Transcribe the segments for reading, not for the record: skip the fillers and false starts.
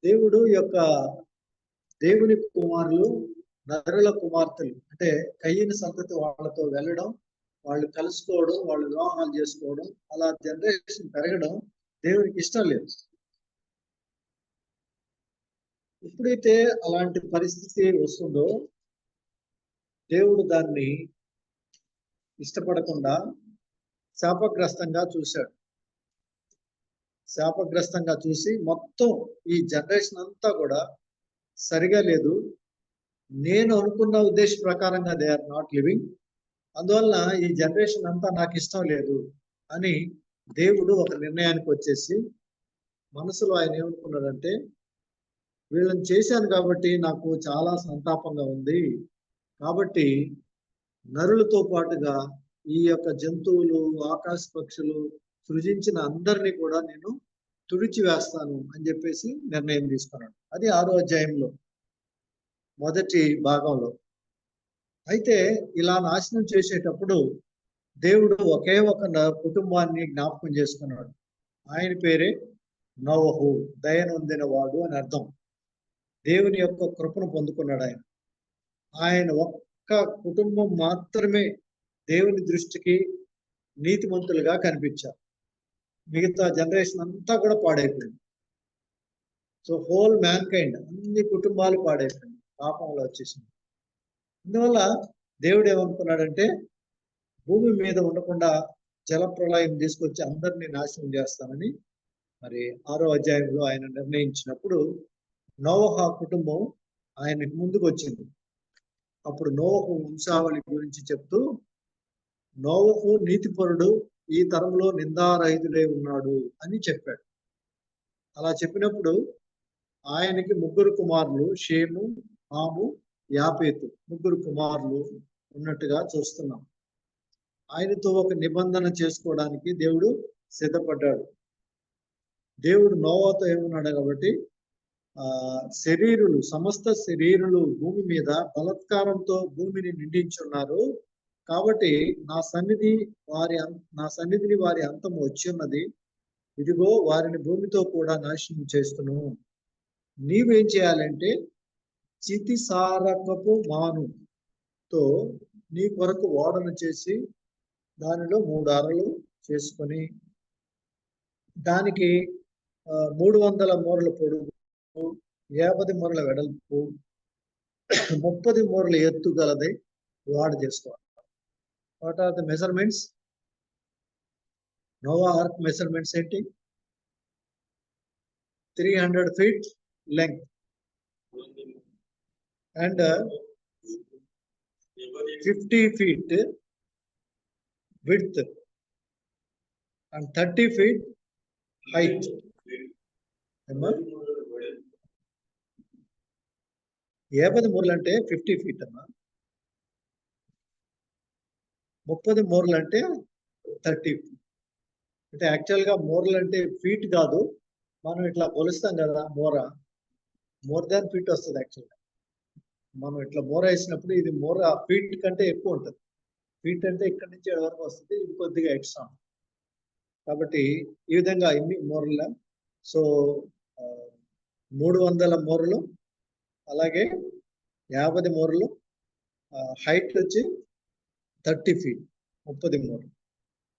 దేవుడు యొక్క దేవుని కుమారులు నరుల కుమార్తెలు అంటే కయ్యని సంతతి వాళ్ళతో వెళ్ళడం, వాళ్ళు కలుసుకోవడం, వాళ్ళు వివాహాలు చేసుకోవడం, అలా జనరేషన్ పెరగడం దేవునికి ఇష్టం లేదు. ఎప్పుడైతే అలాంటి పరిస్థితి వస్తుందో దేవుడు దాన్ని ఇష్టపడకుండా శాపగ్రస్తంగా చూశాడు. శాపగ్రస్తంగా చూసి మొత్తం ఈ జనరేషన్ అంతా కూడా సరిగా లేదు, నేను అనుకున్న ఉద్దేశ ప్రకారంగా దే ఆర్ నాట్ లివింగ్, అందువల్ల ఈ జనరేషన్ అంతా నాకు ఇష్టం లేదు అని దేవుడు ఒక నిర్ణయానికి వచ్చేసి మనసులో ఆయన ఏమనుకున్నాడంటే, వీళ్ళని చేశాను కాబట్టి నాకు చాలా సంతాపంగా ఉంది, కాబట్టి నరులతో పాటుగా ఈ యొక్క జంతువులు, ఆకాశ పక్షులు సృజించిన అందరినీ కూడా నేను తుడిచివేస్తాను అని చెప్పేసి నిర్ణయం తీసుకున్నాడు. అది 6వ అధ్యాయంలో మొదటి భాగంలో. అయితే ఇలా నాశనం చేసేటప్పుడు దేవుడు ఒకే ఒక కుటుంబాన్ని జ్ఞాపకం చేసుకున్నాడు. ఆయన పేరే నోవహు, దయనొందిన వాడు అని అర్థం. దేవుని యొక్క కృపను పొందుకున్నాడు ఆయన. ఆయన ఒక్క కుటుంబం మాత్రమే దేవుని దృష్టికి నీతిమంతులుగా కనిపించారు. మిగతా జనరేషన్ అంతా కూడా పాడైపోయింది. సో హోల్ మ్యాన్ కైండ్, అన్ని కుటుంబాలు పాడైపోయింది, పాపంలో వచ్చేసింది. అందువల్ల దేవుడు ఏమనుకున్నాడంటే, భూమి మీద ఉండకుండా జలప్రళయం తీసుకొచ్చి అందరినీ నాశనం చేస్తానని మరి 6వ అధ్యాయంలో ఆయన నిర్ణయించినప్పుడు నోవహు కుటుంబం ఆయనకు ముందుకు వచ్చింది. అప్పుడు నోవహు వంశావళి గురించి చెప్తూ, నోవహు నీతిపరుడు, ఈ తరంలో నిందారహితుడై ఉన్నాడు అని చెప్పాడు. అలా చెప్పినప్పుడు ఆయనకి 3 కుమారులు, షేము, హాము, యాపేతు, 3 కుమారులు ఉన్నట్టుగా చూస్తున్నాం. ఆయనతో ఒక నిబంధన చేసుకోవడానికి దేవుడు సిద్ధపడ్డాడు. దేవుడు నోవాతో ఏమన్నాడు కాబట్టి, శరీరులు, సమస్త శరీరులు భూమి మీద బలత్కారంతో భూమిని నిండించున్నారు, కాబట్టి నా సన్నిధిని వారి అంతం వచ్చి ఉన్నది, ఇదిగో వారిని భూమితో కూడా నాశనం చేస్తున్నాను. నీవేం చేయాలంటే, చితిసారకపు మానుతో నీ కొరకు ఓడను చేసి దానిలో 3 అరలు చేసుకొని దానికి 300 మూరల పొడుగు, 50 మూరల వెడల్పు, 30 మూరల ఎత్తు గలది ఓడ చేసుకోవాలి. What are the measurements? Noah ark measurements ఏంటి? 300 feet length and 50 feet width and 30 feet height. 50 మూరలు అంటే 50 feet అమ్మా, 30 మూరలు అంటే 30 feet. అంటే యాక్చువల్గా మూరలు అంటే ఫీట్ కాదు, మనం ఇట్లా కొలుస్తాం కదా మోర్ దాన్ ఫీట్ వస్తుంది. యాక్చువల్గా మనం ఇట్లా మోర వేసినప్పుడు ఇది మోర ఫీట్ కంటే ఎక్కువ ఉంటుంది. ఫీట్ అంటే ఇక్కడి నుంచి వరకు వస్తుంది, ఇది కొద్దిగా ఎక్స్ట్రా. కాబట్టి ఈ విధంగా ఇన్ని మూరల, సో 300 మూరలు, అలాగే 50 మూరలు, హైట్ వచ్చి 30 feet, 30 మూరలు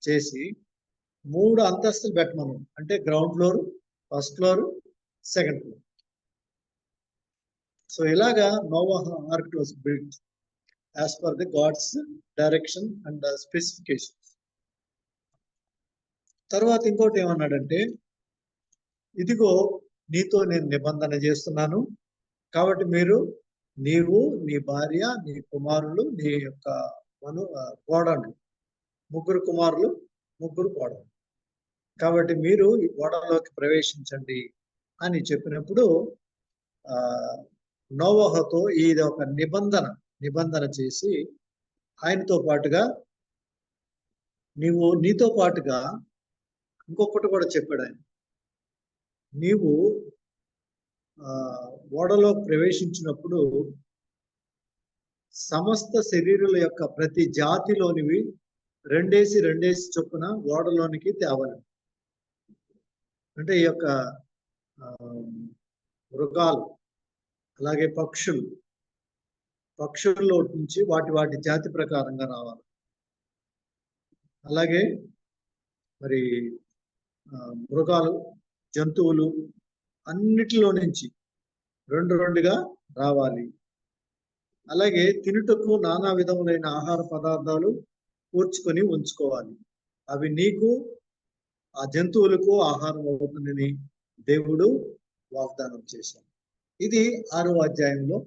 చేసి 3 అంతస్తులు పెట్టమను. అంటే ground floor, first floor, second floor. So ఇలాగా Noah ark was built as per the God's direction and specifications. తర్వాత ఇంకోటి ఏమన్నాడంటే, ఇదిగో నీతో నేను నిబంధన చేస్తున్నాను, కాబట్టి నీవు, నీ భార్య, నీ కుమారులు, నీ యొక్క కోడళ్ళు, 3 కుమారులు, 3 కోడళ్ళు, కాబట్టి మీరు ఈ ఓడలోకి ప్రవేశించండి అని చెప్పినప్పుడు నోవహుతో ఇది ఒక నిబంధన చేసి ఆయనతో పాటుగా నీతో పాటుగా ఇంకొకటి కూడా చెప్పాడు ఆయన. నీవు ఓడలో ప్రవేశించినప్పుడు సమస్త శరీరుల యొక్క ప్రతి జాతిలోనివి 2 చొప్పున ఓడలోనికి తేవాలి. అంటే ఈ యొక్క మృగాలు, అలాగే పక్షుల్లో నుంచి వాటి జాతి ప్రకారంగా రావాలి. అలాగే మరి మృగాలు, జంతువులు అన్నిటిలో నుంచి రెండుగా రావాలి. అలాగే తినుటకు నానా విధములైన ఆహార పదార్థాలు కూర్చుకొని ఉంచుకోవాలి. అవి నీకు ఆ జంతువులకు ఆహారం అవుతుందని దేవుడు వాగ్దానం చేశాడు. ఇది 6వ అధ్యాయంలో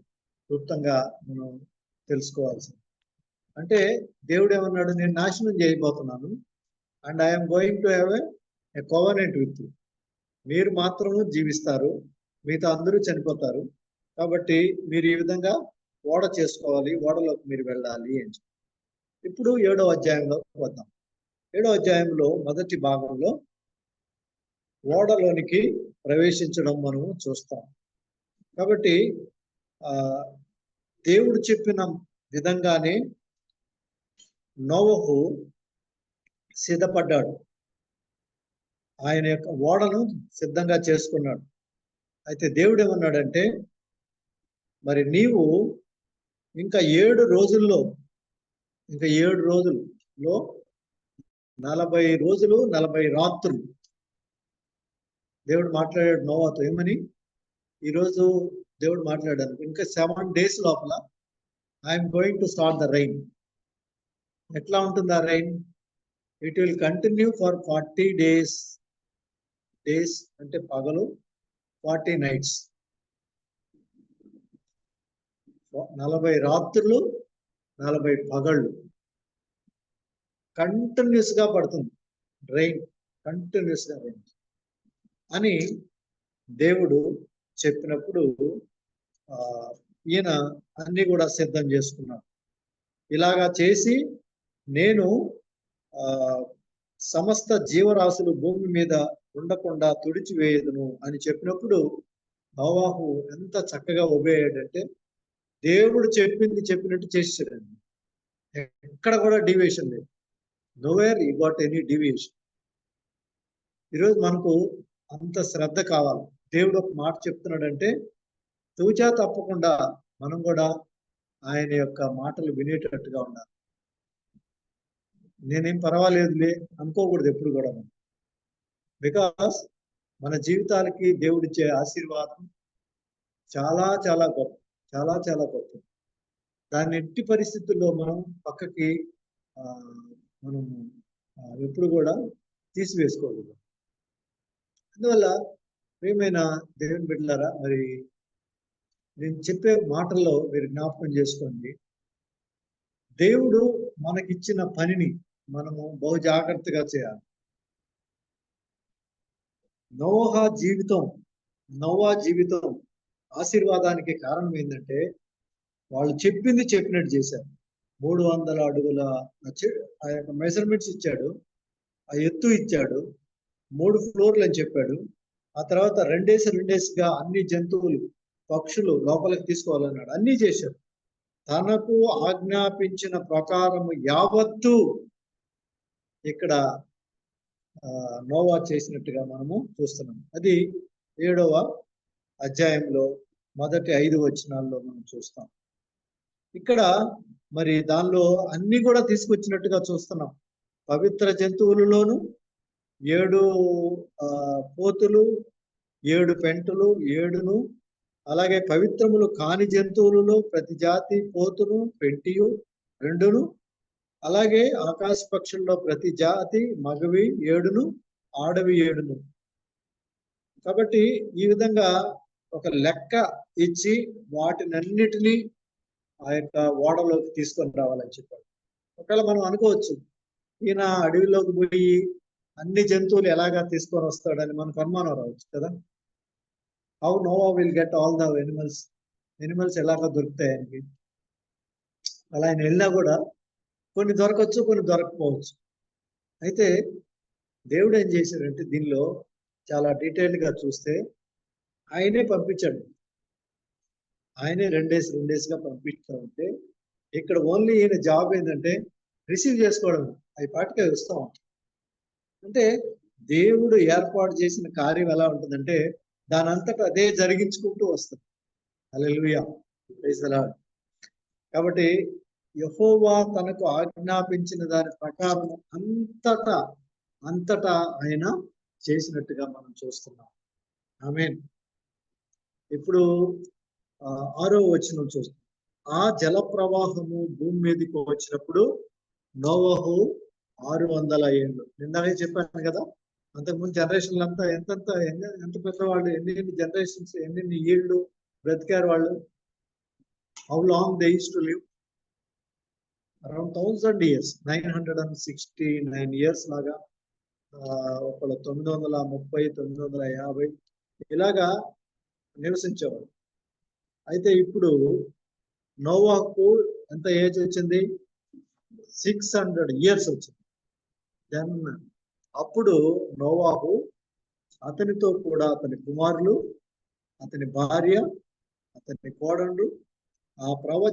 క్లుప్తంగా మనం తెలుసుకోవాల్సింది. అంటే దేవుడు ఏమన్నాడు, నేను నాశనం చేయబోతున్నాను, and I'm going to have a covenant with you. మీరు మాత్రము జీవిస్తారు, మిగతా అందరూ చనిపోతారు. కాబట్టి మీరు ఈ విధంగా ఓడ చేసుకోవాలి, ఓడలోకి మీరు వెళ్ళాలి అని చెప్పి. ఇప్పుడు 7వ అధ్యాయంలో వద్దాం. 7వ అధ్యాయంలో మొదటి భాగంలో ఓడలోనికి ప్రవేశించడం మనము చూస్తాం. కాబట్టి దేవుడు చెప్పిన విధంగానే నోవహు సిద్ధపడ్డాడు. ఆయన యొక్క ఓడను సిద్ధంగా చేసుకున్నాడు. అయితే దేవుడు ఏమన్నాడంటే, మరి నీవు ఇంకా 7 రోజుల్లో 40 రోజులు 40 రాత్రులు దేవుడు మాట్లాడాడు నోవాతో. ఏమని? ఈరోజు దేవుడు మాట్లాడాడు, ఇంకా 7 days లోపల I'm going to start the rain. ఎట్లా ఉంటుంది ఆ rain? It will continue for 40 days. Days అంటే పగలు, 40 nights, 40 రాత్రులు 40 పగళ్ళు కంటిన్యూస్ గా పడుతుంది రైన్, కంటిన్యూస్ గా రైన్ అని దేవుడు చెప్పినప్పుడు ఈయన అన్ని కూడా సిద్ధం చేసుకున్నాడు. ఇలాగా చేసి నేను సమస్త జీవరాశులు భూమి మీద ఉండకుండా తుడిచివేయదును అని చెప్పినప్పుడు నోవాహు ఎంత చక్కగా ఒబే అయ్యాడంటే, దేవుడు చెప్పినట్టు చేసేసాడండి. ఎక్కడ కూడా డీవియేషన్ లేదు. Nowhere you got any deviation. ఈరోజు మనకు అంత శ్రద్ధ కావాలి. దేవుడు ఒక మాట చెప్తున్నాడంటే తూచా తప్పకుండా మనం కూడా ఆయన యొక్క మాటలు వినేటట్టుగా ఉండాలి. నేనేం పర్వాలేదులే అనుకోకూడదు ఎప్పుడు కూడా. బికాస్ మన జీవితాలకి దేవుడిచ్చే ఆశీర్వాదం చాలా చాలా గొప్ప, చాలా చాలా గొప్ప. దాన్ని ఎట్టి పరిస్థితుల్లో మనం పక్కకి మనం ఎప్పుడు కూడా తీసివేసుకోకూడదు. అందువల్ల ప్రియమైన దేవుని బిడ్డలారా, మరి నేను చెప్పే మాటల్లో మీరు జ్ఞాపకం చేసుకోండి. దేవుడు మనకిచ్చిన పనిని మనము బహు జాగ్రత్తగా చేయాలి. నోవా జీవితం ఆశీర్వాదానికి కారణం ఏంటంటే, వాళ్ళు చెప్పినట్టు చేశారు. 300 అడుగుల ఆ యొక్క మెజర్మెంట్స్ ఇచ్చాడు, ఆ ఎత్తు ఇచ్చాడు, 3 ఫ్లోర్లు అని చెప్పాడు. ఆ తర్వాత 2 డేస్గా అన్ని జంతువులు, పక్షులు లోపలికి తీసుకోవాలన్నాడు. అన్నీ చేశాడు. తనకు ఆజ్ఞాపించిన ప్రకారము యావత్తు ఇక్కడ నోవా చేసినట్టుగా మనము చూస్తున్నాం. అది 7వ అధ్యాయంలో మొదటి 5 వచనాల్లో మనం చూస్తాం. ఇక్కడ మరి దానిలో అన్ని కూడా తీసుకొచ్చినట్టుగా చూస్తున్నాం. పవిత్ర జంతువులలోను 7 పోతులు, 7 పెంటలు, 7ను, అలాగే పవిత్రములు కాని జంతువులలో ప్రతి జాతి పోతును, పెంటియు 2ను, అలాగే ఆకాశ పక్షుల్లో ప్రతి జాతి మగవి 7ను, ఆడవి 7ను. కాబట్టి ఈ విధంగా ఒక లెక్క ఇచ్చి వాటినన్నిటినీ ఆ యొక్క ఓడలోకి తీసుకొని రావాలని చెప్పాడు. ఒకవేళ మనం అనుకోవచ్చు, ఈయన అడవిలోకి పోయి అన్ని జంతువులు ఎలాగా తీసుకొని వస్తాడని మనకు అనుమానం రావచ్చు కదా. How Noah will get all the animals ఎలాగా దొరుకుతాయి ఆయనకి? అలా ఆయన వెళ్ళినా కూడా కొన్ని దొరకవచ్చు, కొన్ని దొరకపోవచ్చు. అయితే దేవుడు ఏం చేశాడంటే, దీనిలో చాలా డీటెయిల్గా చూస్తే ఆయనే పంపించాడు. ఆయనే 2 డేస్గా పంపిస్తూ ఉంటే, ఇక్కడ ఓన్లీ ఈయన జాబ్ ఏంటంటే రిసీవ్ చేసుకోవడం. అవి పాటికే వస్తాం. అంటే దేవుడు ఏర్పాటు చేసిన కార్యం ఎలా ఉంటుందంటే, దాని అంతటా అదే జరిగించుకుంటూ వస్తుంది. హల్లెలూయా, ప్రైజ్ ది లార్డ్. కాబట్టి యెహోవా తనకు ఆజ్ఞాపించిన దాని ప్రకారం అంతటా ఆయన చేసినట్టుగా మనం చూస్తున్నాం. ఆమేన్. ఇప్పుడు 6వ వచనం చూస్తాం. ఆ జల ప్రవాహము భూమి మీదకి వచ్చినప్పుడు నోవహు 600 ఏళ్ళు. నిన్ననే చెప్పాను కదా, అంతకుముందు జనరేషన్లు అంతా ఎంత పెద్దవాళ్ళు, ఎన్ని జనరేషన్స్, ఎన్ని ఏళ్ళు బ్రతికారు వాళ్ళు. How long they used to live? Around 1000 years, 969 years లాగా. ఒకళ్ళు 930, 950 ఇలాగా నివసించేవారు. అయితే ఇప్పుడు నోవాహుకు ఎంత ఏజ్ వచ్చింది? 600 years వచ్చింది. దెన్ అప్పుడు నోవాహు, అతనితో కూడా అతని కుమారులు, అతని భార్య, అతని కోడళ్ళు ఆ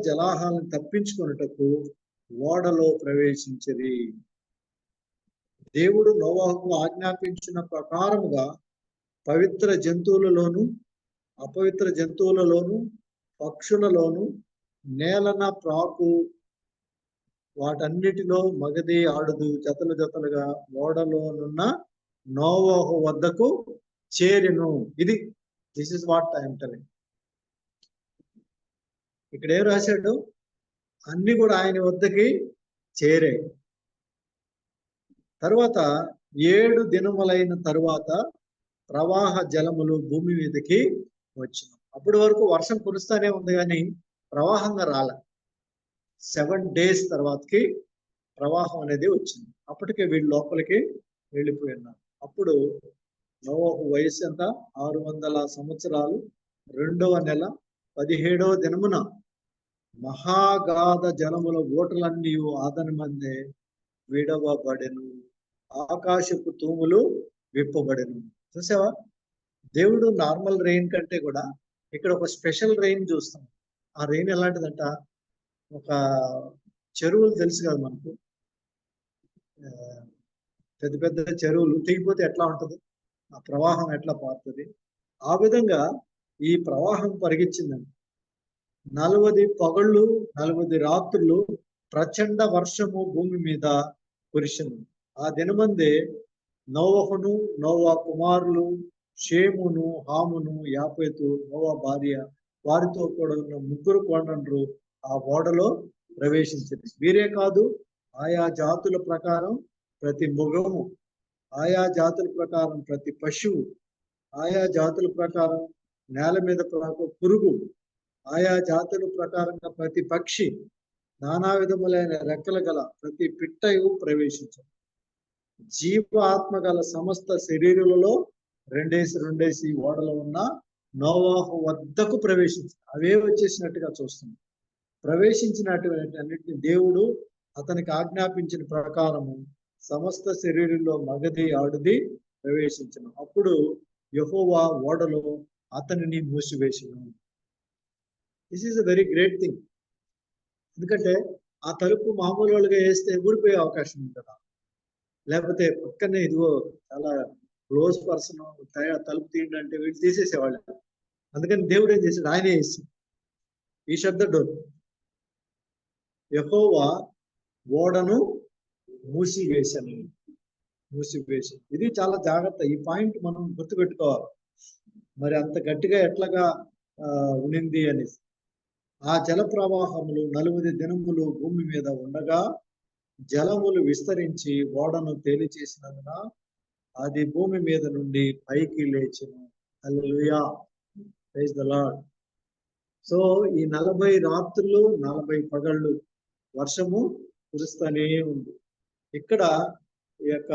జలాహాలను తప్పించుకొనుటకు ఓడలో ప్రవేశించిరి. దేవుడు నోవాహుకు ఆజ్ఞాపించిన ప్రకారముగా పవిత్ర జంతువులలోను అపవిత్ర జంతువులలోను పక్షులలోను నేలన ప్రాకు వాటన్నిటిలో మగది ఆడుదు జతలు జతలుగా ఓడలోనున్న నోవాహు వద్దకు చేరెను. This is what I'm telling. ఇక్కడ ఏం రాశాడు? అన్ని కూడా ఆయన వద్దకి చేరే తర్వాత 7 దినములైన తరువాత ప్రవాహ జలములు భూమి మీదకి వచ్చిన. అప్పటి వరకు వర్షం కురుస్తానే ఉంది కానీ ప్రవాహంగా రాల. 7 days తర్వాతకి ప్రవాహం అనేది వచ్చింది. అప్పటికే వీళ్ళు లోపలికి వెళ్ళిపోయి ఉన్నారు. అప్పుడు నోవహు వయసు ఎంత? 600 సంవత్సరాలు. 2వ నెల 17వ దినమున మహాగాధ జలముల ఓటలన్నీ ఆదని మందే విడవబడెను, ఆకాశపు తూములు విప్పబడెను. చూసావా, దేవుడు నార్మల్ రెయిన్ కంటే కూడా ఇక్కడ ఒక స్పెషల్ రెయిన్ చూస్తాం. ఆ రెయిన్ ఎలాంటిదంట, ఒక చెరువులు తెలుసు కదా మనకు, పెద్ద పెద్ద చెరువులు తెగిపోతే ఎట్లా ఉంటుంది, ఆ ప్రవాహం ఎట్లా పారుతుంది, ఆ విధంగా ఈ ప్రవాహం పరిగెచ్చిందండి. 40 పగళ్ళు 40 రాత్రులు ప్రచండ వర్షము భూమి మీద కురిసింది. ఆ దినమందే నోవహును, నోవా కుమారులు, షేమును, హామును, యాపేతు, నోవా భార్య, వారితో కూడా ఉన్న 3 కోడళ్ళు ఆ ఓడలో ప్రవేశించింది. వీరే కాదు, ఆయా జాతుల ప్రకారం ప్రతి మృగము, ఆయా జాతుల ప్రకారం ప్రతి పశువు, ఆయా జాతుల ప్రకారం నేల మీద పురుగు, ఆయా జాతుల ప్రకారంగా ప్రతి పక్షి, నానా విధములైన రెక్కలు గల ప్రతి పిట్టయు ప్రవేశించు. జీవ ఆత్మ గల సమస్త శరీరులలో 2 ఓడలో ఉన్న నోవాహు వద్దకు ప్రవేశించు. అవే వచ్చేసినట్టుగా చూస్తుంది. ప్రవేశించినటువంటి అన్నిటిని దేవుడు అతనికి ఆజ్ఞాపించిన ప్రకారము సమస్త శరీరంలో మగది ఆడుది ప్రవేశించను. అప్పుడు యెహోవా ఓడలో అతనిని మూసివేసెను. This is a very great thing. ఎందుకంటే ఆ తలుపు మామూలు వాళ్ళుగా వేస్తే ఊడిపోయే అవకాశం ఉంది కదా, లేకపోతే పక్కనే ఇదిగో చాలా క్లోజ్ పర్సన్ తలుపు తీయండి అంటే వీళ్ళు తీసేసేవాళ్ళు. అందుకని దేవుడు ఏం చేశాడు, ఆయనే వేసి ఈ శబ్ద డోర్. యెహోవా ఓడను మూసివేశాను. ఇది చాలా జాగ్రత్త. ఈ పాయింట్ మనం గుర్తుపెట్టుకోవాలి. మరి అంత గట్టిగా ఎట్లాగా ఉనింది అనేసి. ఆ జల ప్రవాహములు 40 దినములు భూమి మీద ఉండగా జలములు విస్తరించి ఓడను తేలి చేసినందున అది భూమి మీద నుండి పైకి లేచెను. హల్లెలూయా, ప్రైజ్ ది లార్డ్. సో ఈ 40 రాత్రులు 40 పగళ్ళు వర్షము కురుస్తూనే ఉంది. ఇక్కడ ఈ యొక్క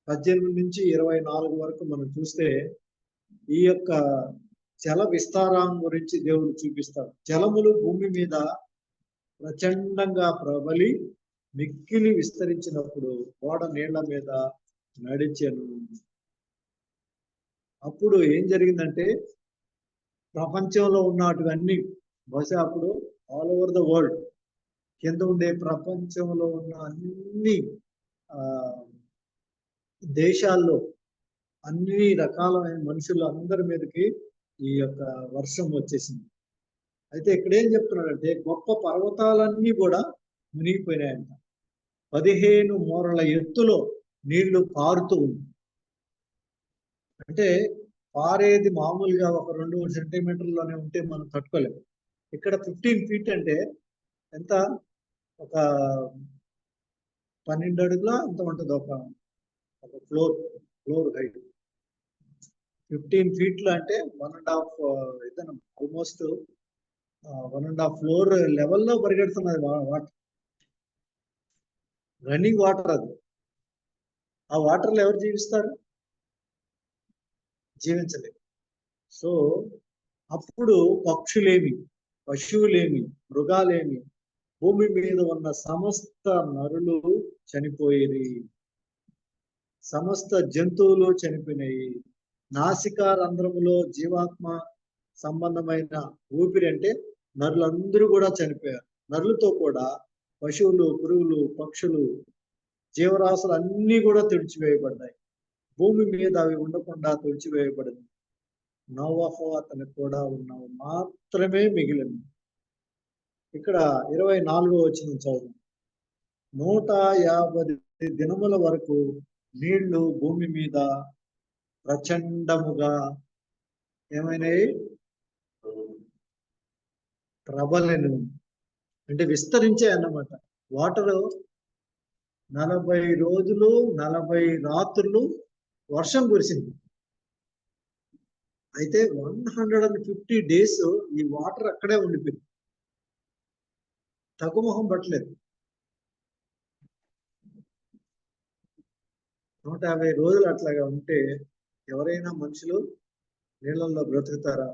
18 నుంచి 24 వరకు మనం చూస్తే ఈ యొక్క జల విస్తారం గురించి దేవుడు చూపిస్తాడు. జలములు భూమి మీద ప్రచండంగా ప్రబలి మిక్కిలి విస్తరించినప్పుడు ఓడ నీళ్ల మీద నడిచెను. అప్పుడు ఏం జరిగిందంటే ప్రపంచంలో ఉన్నటువన్నీ, బహుశా అప్పుడు ఆల్ ఓవర్ ద వరల్డ్, కింద ఉండే ప్రపంచంలో ఉన్న అన్ని దేశాల్లో అన్ని రకాలైన మనుషులు అందరి మీదకి ఈ యొక్క వర్షం వచ్చేసింది. అయితే ఇక్కడ ఏం చెప్తున్నాడంటే గొప్ప పర్వతాలన్నీ కూడా మునిగిపోయినాయంట. 15 మూరల ఎత్తులో నీళ్లు పారుతూ ఉంది. అంటే పారేది మామూలుగా ఒక 2 సెంటీమీటర్లోనే ఉంటే మనం తట్టుకోలేము. ఇక్కడ 15 ఫీట్ అంటే ఎంత, ఒక 12 అడుగుల ఎంత ఉంటుంది, ఒక ఫ్లోర్ హైట్ 15 ఫీట్లు అంటే 1.5 ఇతను ఆల్మోస్ట్ 1.5 ఫ్లోర్ లెవెల్లో పరిగెడుతున్నది వాటర్, రన్నింగ్ వాటర్. అది ఆ వాటర్లో ఎవరు జీవిస్తారు? జీవించలేదు. సో అప్పుడు పక్షులేమి, పశువులేమి, మృగాలేమి, భూమి మీద ఉన్న సమస్త నరులు చనిపోయేది, సమస్త జంతువులు చనిపోయినాయి. నాసికా రంధ్రములో జీవాత్మ సంబంధమైన ఊపిరి అంటే నరులందరూ కూడా చనిపోయారు. నరులతో కూడా పశువులు, పురుగులు, పక్షులు, జీవరాశులు అన్నీ కూడా తుడిచివేయబడ్డాయి. భూమి మీద అవి ఉండకుండా తుడిచివేయబడింది. నోవహు అతను కూడా ఉన్నవి మాత్రమే మిగిలింది. ఇక్కడ 24వ వచనం చదువు. 150 దినముల వరకు నీళ్లు భూమి మీద ప్రచండముగా ఏమైనాయి, ప్రబలెను, అంటే విస్తరించాయి అన్నమాట. వాటర్ 40 రోజులు 40 రాత్రులు వర్షం కురిసింది. అయితే 150 డేస్ ఈ వాటర్ అక్కడే ఉండిపోయింది, తగ్గుముఖం పట్టలేదు. 150 రోజులు అట్లాగా ఉంటే ఎవరైనా మనుషులు నీళ్ళల్లో బ్రతుకుతారా?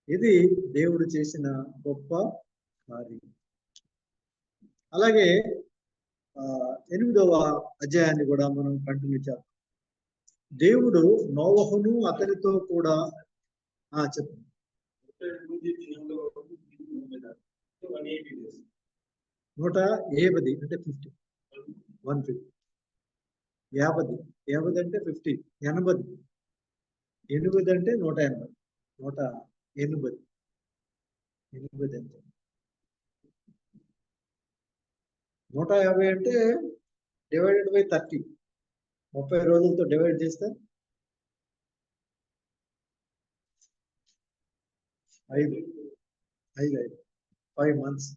ఇది దేవుడు చేసిన గొప్ప కార్యం. అలాగే 8వ అధ్యాయాన్ని కూడా మనం కంటిన్యూ చేద్దాం. దేవుడు నోవహును అతనితో కూడా చెప్పండి. 150 అంటే 50, 150, 50 అంటే 50, 80, 8 అంటే 180, 180 అంటే 150 అంటే డివైడెడ్ బై 30, 30 రోజులతో డివైడ్ చేస్తే 5 మంత్స్,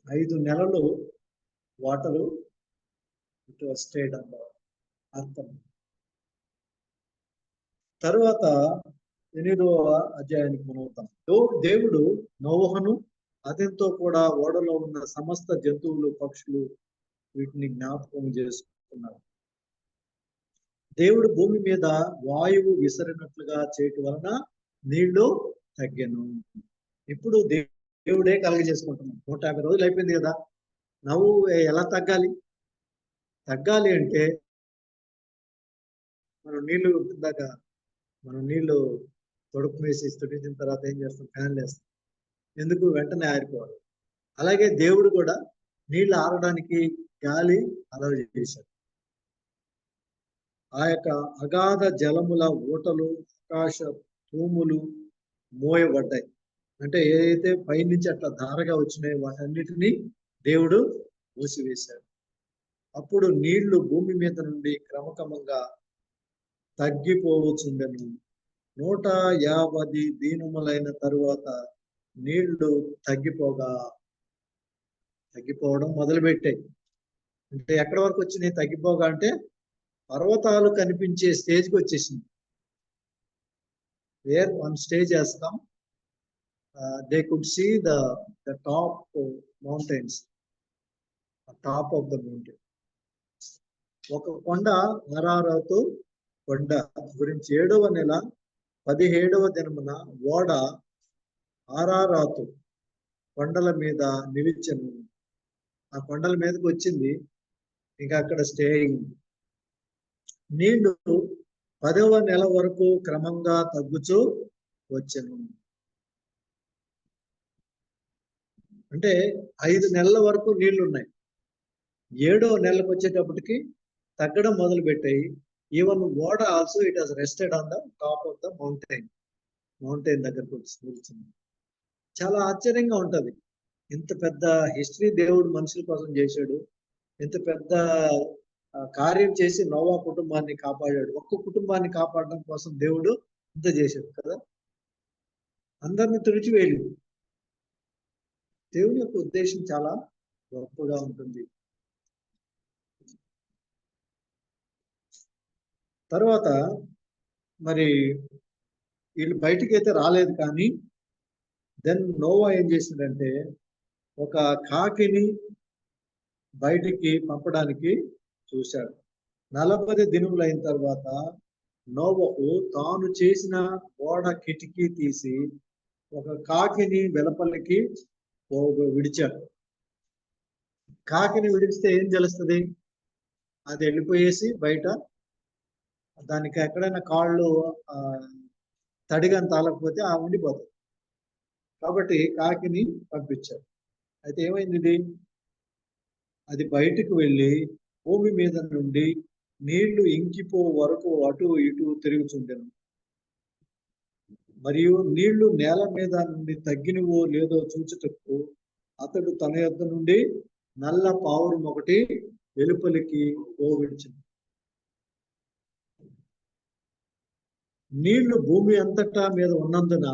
5 నెలలు వాటరు ఇటు స్టేట్ అన్న అర్థం. తర్వాత 8వ అధ్యాయానికి మనం అవుతాం. దేవుడు నోవహును అతనితో కూడా ఓడలో ఉన్న సమస్త జంతువులు, పక్షులు వీటిని జ్ఞాపకం చేసుకున్నాడు. దేవుడు భూమి మీద వాయువు విసరినట్లుగా చేయటం వలన నీళ్లు తగ్గెను. ఇప్పుడు దేవుడే కలగజేసుకుంటున్నాడు. 150 రోజులు అయిపోయింది కదా, నవ్వు ఎలా తగ్గాలి అంటే మనం నీళ్లు ఉంటుందాక మనం నీళ్లు తొడుపు వేసి స్థుతించిన తర్వాత ఏం చేస్తాం? ఫ్యాన్లు వేస్తాం. ఎందుకు? వెంటనే ఆరిపోవాలి. అలాగే దేవుడు కూడా నీళ్లు ఆరడానికి గాలి అలవ చేశాడు. ఆ యొక్క అగాధ జలముల ఊటలు, ఆకాశ తూములు మోయబడ్డాయి. అంటే ఏదైతే పైనుంచి అట్లా ధారగా వచ్చినాయో వాటన్నిటినీ దేవుడు మూసివేశాడు. అప్పుడు నీళ్లు భూమి మీద నుండి క్రమక్రమంగా తగ్గిపోవచ్చుండెను. 150 దినములైన తరువాత నీళ్లు తగ్గిపోవడం మొదలుపెట్టాయి. అంటే ఎక్కడి వరకు వచ్చినాయి తగ్గిపోగా అంటే పర్వతాలు కనిపించే స్టేజ్కి వచ్చేసింది. వేర్ వన్ స్టేజ్ వేస్తాం, they could see the top mountains, top of the mountain. ఒక కొండ, అరారాతు కొండ గురించి 7వ నెల 17వ దినమున ఓడ అరారాతు కొండల మీద నిలిచెను. ఆ కొండల మీదకి వచ్చింది, ఇంకా అక్కడ స్టేయింగ్. నీళ్లు 10వ నెల వరకు క్రమంగా తగ్గుచూ వచ్చెను. అంటే 5 నెలల వరకు నీళ్లు ఉన్నాయి. 7వ నెలకు వచ్చేటప్పటికి తగ్గడం మొదలు పెట్టాయి. ఈవెన్ ఓడ also it has rested on the top of the mountain దగ్గరకు వచ్చింది. చాలా ఆశ్చర్యంగా ఉంటది. ఇంత పెద్ద హిస్టరీ దేవుడు మనుషుల కోసం చేశాడు. ఇంత పెద్ద కార్యం చేసి నోవా కుటుంబాన్ని కాపాడాడు. ఒక్క కుటుంబాన్ని కాపాడడం కోసం దేవుడు ఇంత చేశాడు కదా. అందరిని తుడిచివేయలేదు. దేవుని యొక్క ఉద్దేశం చాలా గొప్పగా ఉంటుంది. తర్వాత మరి వీళ్ళు బయటికి అయితే రాలేదు, కానీ దెన్ నోవా ఏం చేసిందంటే ఒక కాకిని బయటికి పంపడానికి చూశాడు. 40 దినములు అయిన తర్వాత నోవహు తాను చేసిన ఓడ కిటికీ తీసి ఒక కాకిని వెలుపలికి విడిచాడు. కాకిని విడిస్తే ఏం తెలుస్తుంది? అది వెళ్ళిపోయేసి బయట దానికి ఎక్కడైనా కాళ్ళు తడిగా తాలకపోతే ఆ ఉండిపోతుంది. కాబట్టి కాకిని పంపించాడు. అయితే ఏమైంది? అది బయటకు వెళ్ళి భూమి మీద నుండి నీళ్లు ఇంకిపో వరకు అటు ఇటు తిరుగుచుండెను. మరియు నీళ్లు నేల మీద నుండి తగ్గినవో లేదో చూచుటకు అతడు తన యొద్ద నుండి నల్ల పావురం ఒకటి వెలుపలికి పోవిడిచింది. నీళ్లు భూమి అంతటా మీద ఉన్నందున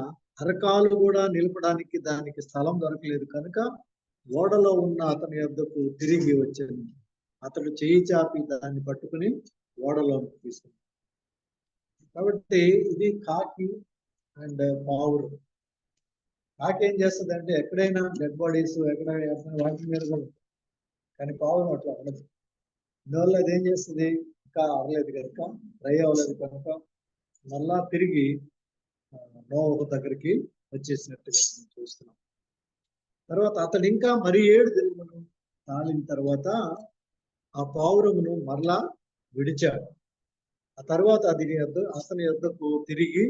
అరకాలు కూడా నిలపడానికి దానికి స్థలం దొరకలేదు కనుక ఓడలో ఉన్న అతని యొద్దకు తిరిగి వచ్చాడు. అతడు చేయి చాపి దాన్ని పట్టుకుని ఓడలోకి తీసుకున్నాడు. కాబట్టి ఇది కాకి అండ్ పావురం. కాకి ఏం చేస్తుంది అంటే ఎక్కడైనా డెడ్ బాడీస్ ఎక్కడైనా వాటి మీద కూడా, కానీ పావురం అట్లా ఉండదు. ఇందువల్ల అది ఏం చేస్తుంది? ఇంకా అవ్వలేదు కనుక, డ్రై అవ్వలేదు కనుక మళ్ళా తిరిగి నోవహు దగ్గరికి వచ్చేసినట్టుగా మనం చూస్తున్నాం. తర్వాత అతడు ఇంకా మరి 7 దినములు తాళిన తర్వాత ఆ పావురమును మరలా విడిచాడు. ఆ తర్వాత అది అతని యొద్దకు తిరిగి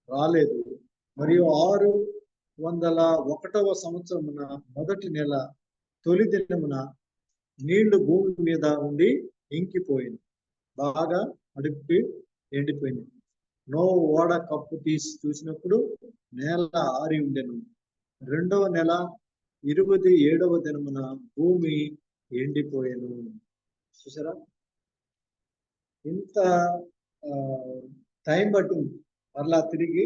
రాలేదు. మరియు 601వ సంవత్సరమున మొదటి నెల తొలి దినమున నీళ్లు భూమి మీద ఉండి ఇంకిపోయింది, బాగా అడుక్కి ఎండిపోయింది. నోవహు ఓడ కప్పు తీసి చూసినప్పుడు నేల ఆరి ఉండెను. 2వ నెల 27వ దినమున భూమి ఎండిపోయాను. చూసారా, ఇంత టైం పట్టింది మరలా తిరిగి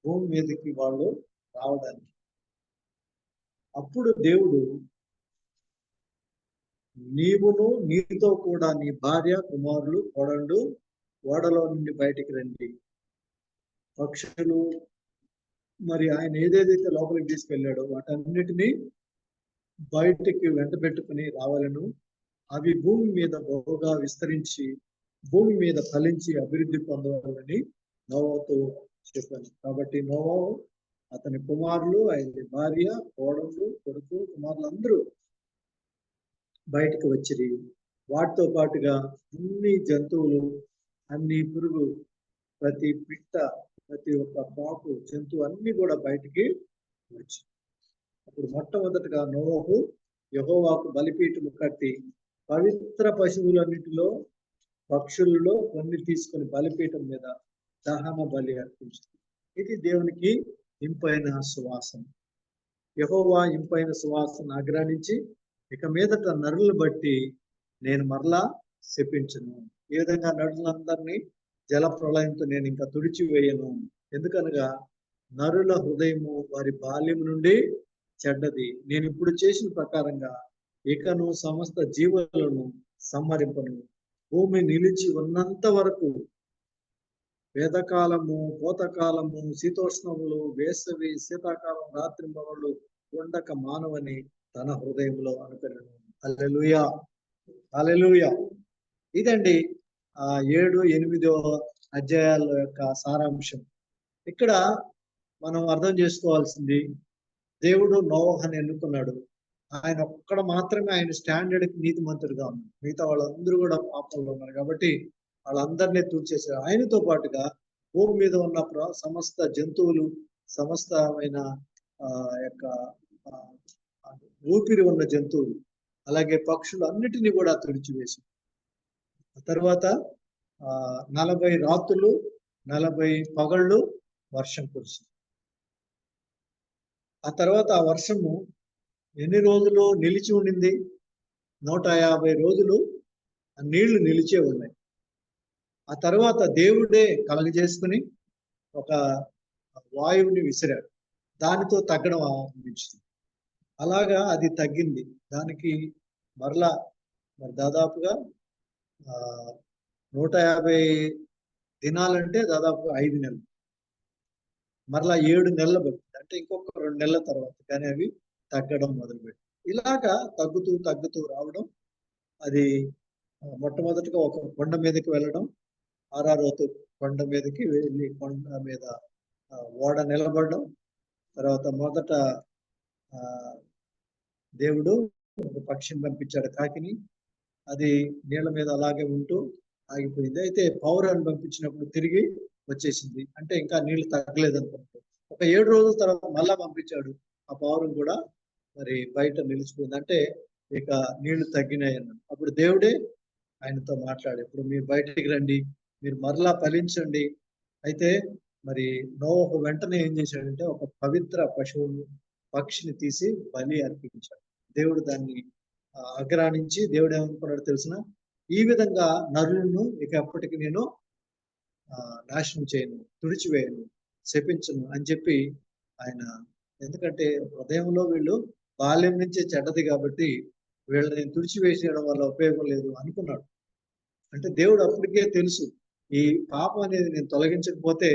భూమి మీదకి వాళ్ళు రావడానికి. అప్పుడు దేవుడు, నీవును నీతో కూడా నీ భార్య కుమారులు కొడండు ఓడలో నుండి బయటికి రండి. పక్షులు మరి ఆయన ఏదేదైతే లోపలికి తీసుకెళ్ళాడో వాటన్నిటినీ బయటికి వెంట పెట్టుకుని రావాలను. అవి భూమి మీద బహుగా విస్తరించి భూమి మీద ఫలించి అభివృద్ధి పొందవాలని నోవాతో చెప్పాను. కాబట్టి నోవా, అతని కుమారులు, ఆయన భార్య, కోడళ్ళు, కొడుకు, కుమారులు అందరూ బయటకు వచ్చిరి. వాటితో పాటుగా అన్ని జంతువులు, అన్ని పురుగు, ప్రతి పిట్ట, ప్రతి ఒక్క పాపు, జంతువు అన్ని కూడా బయటికి వచ్చి. అప్పుడు మొట్టమొదటిగా నోవహు యెహోవాకు బలిపీఠము కట్టి పవిత్ర పశువులన్నిటిలో పక్షులలో కొన్ని తీసుకొని బలిపీఠం మీద దహన బలి అర్పించింది. ఇది దేవునికి ఇంపైన సువాసన. యెహోవా ఇంపైన సువాసన ఆగ్రహించి ఇక మీదట నరులను బట్టి నేను మరలా శపించను. ఈ విధంగా నరులందరినీ జల ప్రళయంతో నేను ఇంకా తుడిచివేయను. ఎందుకనగా నరుల హృదయము వారి బాల్యం నుండి చెడ్డది. నేను ఇప్పుడు చేసిన ప్రకారంగా ఇకను సమస్త జీవులను సంహరింపను. భూమి నిలిచి ఉన్నంత వరకు వేదకాలము, కోతకాలము, శీతోష్ణములు, వేసవి, శీతాకాలం, రాత్రి మగళ్ళు ఉండక మానవని తన హృదయంలో అనుకున్నాను. హల్లెలూయా, హల్లెలూయా. ఇదండి 7, 8 అధ్యాయాల యొక్క సారాంశం. ఇక్కడ మనం అర్థం చేసుకోవాల్సింది, దేవుడు నోవహుని ఎన్నుకున్నాడు. ఆయన ఒక్కడ మాత్రమే ఆయన స్టాండర్డ్ నీతిమంతుడుగా ఉన్నాడు. మిగతా వాళ్ళందరూ కూడా పాపంలో ఉన్నారు కాబట్టి వాళ్ళందరినీ తూర్చేశారు. ఆయనతో పాటుగా భూమి మీద ఉన్న సమస్త జంతువులు, సమస్తమైన యొక్క ఊపిరి ఉన్న జంతువులు అలాగే పక్షులు అన్నిటినీ కూడా తుడిచివేసి ఆ తర్వాత 40 రాత్రులు 40 పగళ్ళు వర్షం కురిసింది. ఆ తర్వాత ఆ వర్షము ఎన్ని రోజులు నిలిచి ఉండింది? 150 రోజులు ఆ నీళ్లు నిలిచే ఉన్నాయి. ఆ తర్వాత దేవుడే కలగజేసుకుని ఒక వాయువుని విసిరాడు. దానితో తగ్గడం ఆరంభించింది. అలాగా అది తగ్గింది. దానికి మరలా మరి దాదాపుగా 150 దినాలంటే దాదాపు 5 నెలలు. మరలా 7 నెలలు పట్టింది. అంటే ఇంకొక 2 నెలల తర్వాత కానీ అవి తగ్గడం మొదలుపెట్టింది. ఇలాగా తగ్గుతూ తగ్గుతూ రావడం. అది మొట్టమొదటిగా ఒక కొండ మీదకి వెళ్ళడం. ఆరారోతు కొండ మీదకి వెళ్ళి కొండ మీద ఓడ నిలబడడం. తర్వాత మొదట దేవుడు ఒక పక్షిని పంపించాడు, కాకిని. అది నీళ్ళ మీద అలాగే ఉంటూ ఆగిపోయింది. అయితే పౌరాన్ని పంపించినప్పుడు తిరిగి వచ్చేసింది. అంటే ఇంకా నీళ్లు తగ్గలేదు అనుకుంటూ ఒక 7 రోజుల తర్వాత మళ్ళా పంపించాడు. ఆ పౌరం కూడా మరి బయట నిలిచిపోయింది. అంటే ఇక నీళ్లు తగ్గినాయి అన్నాడు. అప్పుడు దేవుడే ఆయనతో మాట్లాడు, ఇప్పుడు మీరు బయటికి రండి, మీరు మరలా ఫలించండి. అయితే మరి నోవహు వెంటనే ఏం చేశాడంటే ఒక పవిత్ర పశువును పక్షిని తీసి బలి అర్పించాడు. దేవుడు దాన్ని అగ్రానించి దేవుడు ఏమనుకున్నాడు తెలిసిన, ఈ విధంగా నరులను ఇక ఎప్పటికి నేను నాశనం చేయను, తుడిచివేయను, శపించను అని చెప్పి ఆయన, ఎందుకంటే హృదయంలో వీళ్ళు బాల్యం నుంచే చెడ్డది కాబట్టి వీళ్ళని తుడిచివేసేయడం వల్ల ఉపయోగం లేదు అనుకున్నాడు. అంటే దేవుడు అప్పటికే తెలుసు, ఈ పాపం అనేది నేను తొలగించకపోతే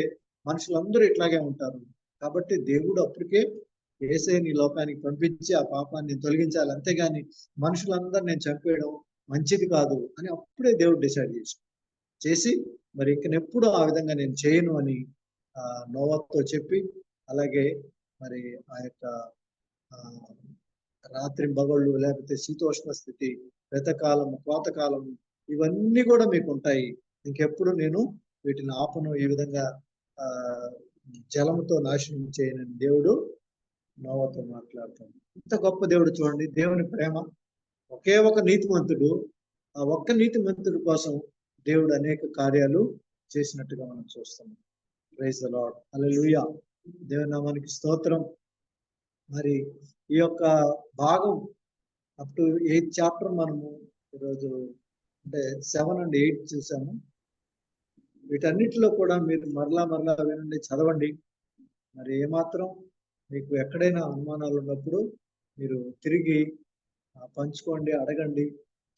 మనుషులందరూ ఇట్లాగే ఉంటారు. కాబట్టి దేవుడు అప్పటికే యేసయ్యని లోకానికి పంపించి ఆ పాపాన్ని తొలగించాలి, అంతేగాని మనుషులందరూ నేను చంపేయడం మంచిది కాదు అని అప్పుడే దేవుడు డిసైడ్ చేసి మరి ఇంకనెప్పుడు ఆ విధంగా నేను చేయను అని నోవాతో చెప్పి, అలాగే మరి ఆ యొక్క రాత్రి పగళ్ళు లేకపోతే శీతోష్ణ స్థితి, వెతకాలము, కోతకాలము, ఇవన్నీ కూడా మీకు ఉంటాయి. ఇంకెప్పుడు నేను వీటిని ఆపను, ఈ విధంగా జలముతో నాశనం చేయనని దేవుడు నోవాతో మాట్లాడతాడు. ఇంత గొప్ప దేవుడు చూడండి, దేవుని ప్రేమ. ఒకే ఒక నీతిమంతుడు, ఆ ఒక్క నీతిమంతుడి కోసం దేవుడు అనేక కార్యాలు చేసినట్టుగా మనం చూస్తున్నాం. ప్రైజ్ ది లార్డ్, హల్లెలూయా. దేవుని నామానికి స్తోత్రం. మరి ఈ యొక్క భాగం అప్ టు 8th చాప్టర్ మనము ఈరోజు అంటే 7 and 8 చూసాము. వీటన్నిటిలో కూడా మీరు మరలా వినండి, చదవండి. మరి ఏమాత్రం మీకు ఎక్కడైనా అనుమానాలు ఉన్నప్పుడు మీరు తిరిగి పంచుకోండి, అడగండి.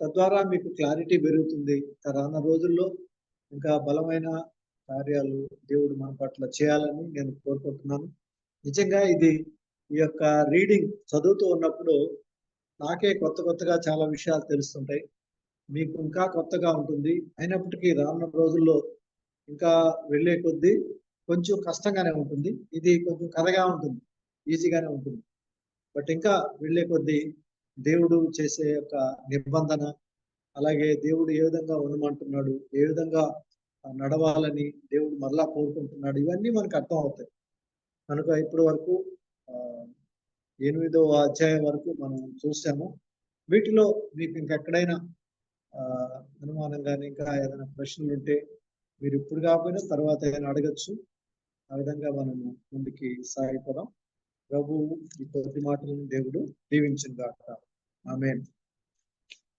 తద్వారా మీకు క్లారిటీ పెరుగుతుంది. రానున్న రోజుల్లో ఇంకా బలమైన కార్యాలు దేవుడు మన పట్ల చేయాలని నేను కోరుకుంటున్నాను. నిజంగా ఇది ఈ యొక్క రీడింగ్ చదువుతూ ఉన్నప్పుడు నాకే కొత్తగా చాలా విషయాలు తెలుస్తుంటాయి. మీకు ఇంకా కొత్తగా ఉంటుంది. అయినప్పటికీ రానున్న రోజుల్లో ఇంకా వెళ్ళే కొద్దీ కొంచెం కష్టంగానే ఉంటుంది. ఇది కొంచెం కథగా ఉంటుంది, ఈజీగానే ఉంటుంది. బట్ ఇంకా వెళ్ళే కొద్దీ దేవుడు చేసే యొక్క నిబంధన, అలాగే దేవుడు ఏ విధంగా ఉండమంటున్నాడు, ఏ విధంగా నడవాలని దేవుడు మరలా కోరుకుంటున్నాడు, ఇవన్నీ మనకు అర్థం అవుతాయి. కనుక ఇప్పటి వరకు 8వ అధ్యాయం వరకు మనం చూసాము. వీటిలో మీకు ఇంకెక్కడైనా అనుమానం కానీ ఇంకా ఏదైనా ప్రశ్నలు ఉంటే మీరు ఇప్పుడు కాకపోయినా తర్వాత ఏదైనా అడగచ్చు. ఆ విధంగా మనము ముందుకి సాగిపోదాం. ప్రభు ఈ కొద్ది మాటలను దేవుడు దీవించిన గాక. ఆమేన్.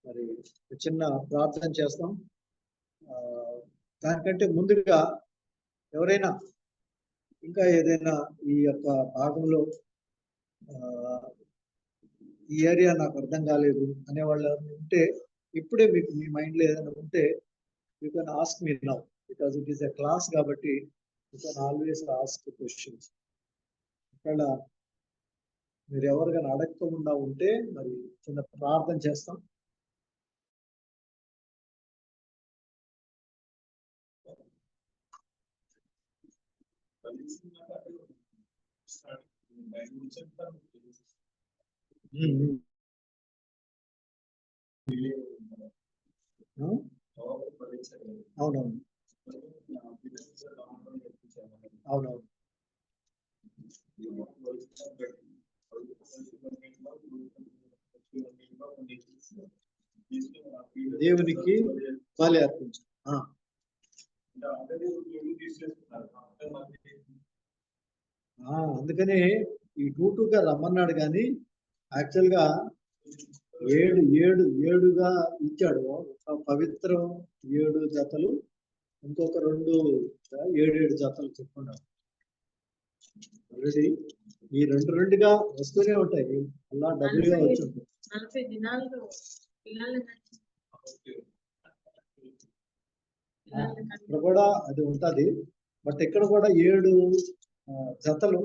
మరి చిన్న ప్రార్థన చేస్తాం. దానికంటే ముందుగా ఎవరైనా ఇంకా ఏదైనా ఈ యొక్క భాగంలో ఈ ఏరియా నాకు అర్థం కాలేదు అనేవాళ్ళు ఉంటే, ఇప్పుడే మీకు మీ మైండ్లో ఏదైనా ఉంటే you can ask me now, because it is a class కాబట్టి you can always ask questions. ఇక్కడ మీరు ఎవరికైనా అడగకుండా ఉంటే మరి చిన్న ప్రార్థన చేస్తాం. అవునవును, అవునవును. దేవునికి బలి అర్పించాలి. అందుకనే ఈ 2-2గా రమ్మన్నాడు, కానీ యాక్చువల్ గా 7-7-7గా ఇచ్చాడు. ఒక పవిత్రం 7 జతలు, ఇంకొక 2 7-7 జతలు చెప్పుకున్నాడు. ఆల్రెడీ ఈ 2-2గా వస్తూనే ఉంటాయి, అలా డబుల్గా వచ్చి ఉంటాయి. 40 దినాలు ఇక్కడ కూడా అది ఉంటది. బట్ ఇక్కడ కూడా 7 జతలు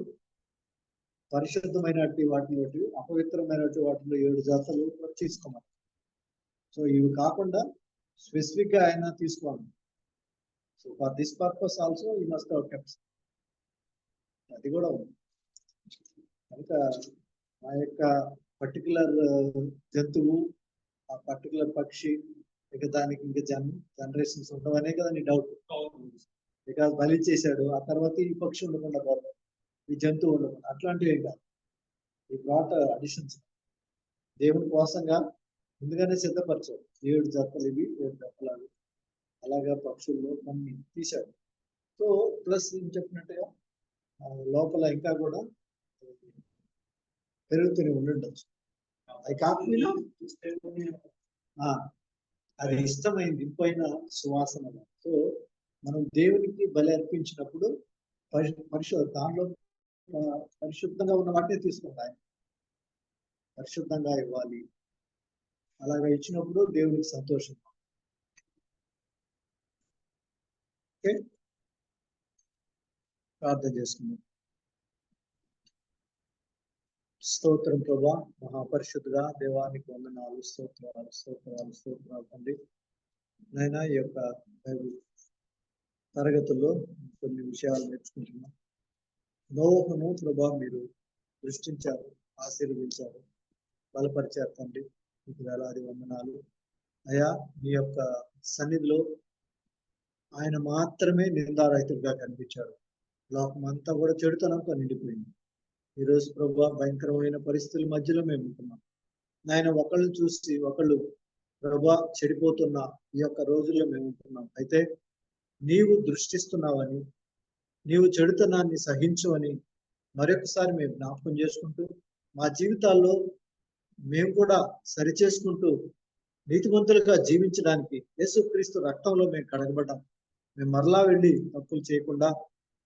పరిశుద్ధమైనటువంటి వాటిలో, అపవిత్రమైనటువంటి వాటిలో 7 జతలు తీసుకోమని. సో ఇవి కాకుండా స్పెసిఫిక్ గా ఆయన తీసుకోవాలి. So for this purpose also you must have kept. అది కూడా ఉంది. కనుక ఆ యొక్క పర్టికులర్ జంతువు, ఆ పర్టికులర్ పక్షి, ఇక దానికి ఇంకా జనరేషన్స్ ఉండవనే కదా నీ డౌట్. బికాస్ బలి చేశాడు, ఆ తర్వాత ఈ పక్షి ఉండకుండా పోతాడు, ఈ జంతువు ఉండకుండా, అట్లాంటివి ఏం కాదు. ఈ బ్రాట్ అడిషన్స్ దేవుని కోసంగా ముందుగానే సిద్ధపరచాడు. 7 జతలు ఇవి, 7 జతలు అవి, అలాగా పక్షుల్లో కొన్ని తీశాడు. సో ప్లస్ ఏం చెప్పినట్టుగా లోపల ఇంకా కూడా పెరుగుతూనే ఉండొచ్చు. అది కాకపోయినా అది ఇష్టమైంది, ఇంపైన సువాసన. సో మనం దేవునికి బలి అర్పించినప్పుడు దానిలో పరిశుద్ధంగా ఉన్న వాటిని తీసుకుంటాయి, పరిశుద్ధంగా ఇవ్వాలి. అలాగా ఇచ్చినప్పుడు దేవునికి సంతోషం. ఓకే, ప్రార్థన చేసుకుందాం. స్తోత్రం ప్రభా, మహాపరిశుద్ధుడా, దేవానికి వందనాలు, స్తోత్రాలు స్తోత్రాలు స్తోత్రాలు తండ్రి. నైనా ఈ యొక్క తరగతుల్లో కొన్ని విషయాలు నేర్చుకుంటున్నాం. నోహును ప్రభా మీరు దృష్టించారు, ఆశీర్వదించారు, బలపరిచారు తండ్రి. మీకు వేలాది వందనాలు అయా. మీ యొక్క సన్నిధిలో ఆయన మాత్రమే నిందారహితుడిగా కనిపించాడు. లోకం అంతా కూడా చెడుతనంతో నిండిపోయింది. ఈరోజు ప్రభా భయంకరమైన పరిస్థితుల మధ్యలో మేము ఉంటున్నాం నాయన. ఒకళ్ళు చూసి ఒకళ్ళు ప్రభా చెడిపోతున్న ఈ యొక్క రోజుల్లో మేము ఉంటున్నాం. అయితే నీవు దృష్టిస్తున్నావని, నీవు చెడుతనాన్ని సహించవని మరొకసారి మేము జ్ఞాపకం చేసుకుంటూ, మా జీవితాల్లో మేము కూడా సరిచేసుకుంటూ నీతిమంతులుగా జీవించడానికి యేసుక్రీస్తు రక్తంలో మేము కడగబడ్డాం. మేము మరలా వెళ్ళి తప్పులు చేయకుండా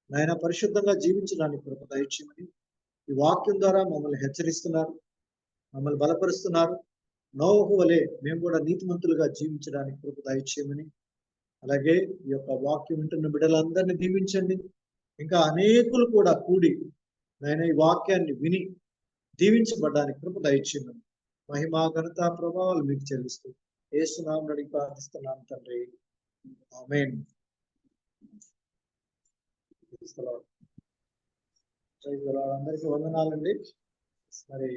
నాయన పరిశుద్ధంగా జీవించడానికి కృప దయచేయమని ఈ వాక్యం ద్వారా మమ్మల్ని హెచ్చరిస్తున్నారు, మమ్మల్ని బలపరుస్తున్నారు. నోహు వలె మేము కూడా నీతిమంతులుగా జీవించడానికి కృప దయచేయమని, అలాగే ఈ యొక్క వాక్యం వింటున్న బిడ్డలందరినీ దీవించండి. ఇంకా అనేకులు కూడా కూడి నాయన ఈ వాక్యాన్ని విని దీవించబడ్డానికి కృప దయచేయమని, మహిమా ఘనత ప్రభావాలు మీకు చెల్లిస్తూ యేసు నామమున అడిగి ప్రార్థిస్తున్నాను తండ్రి, ఆమేన్. అందరికీ వందనాలండి. మరి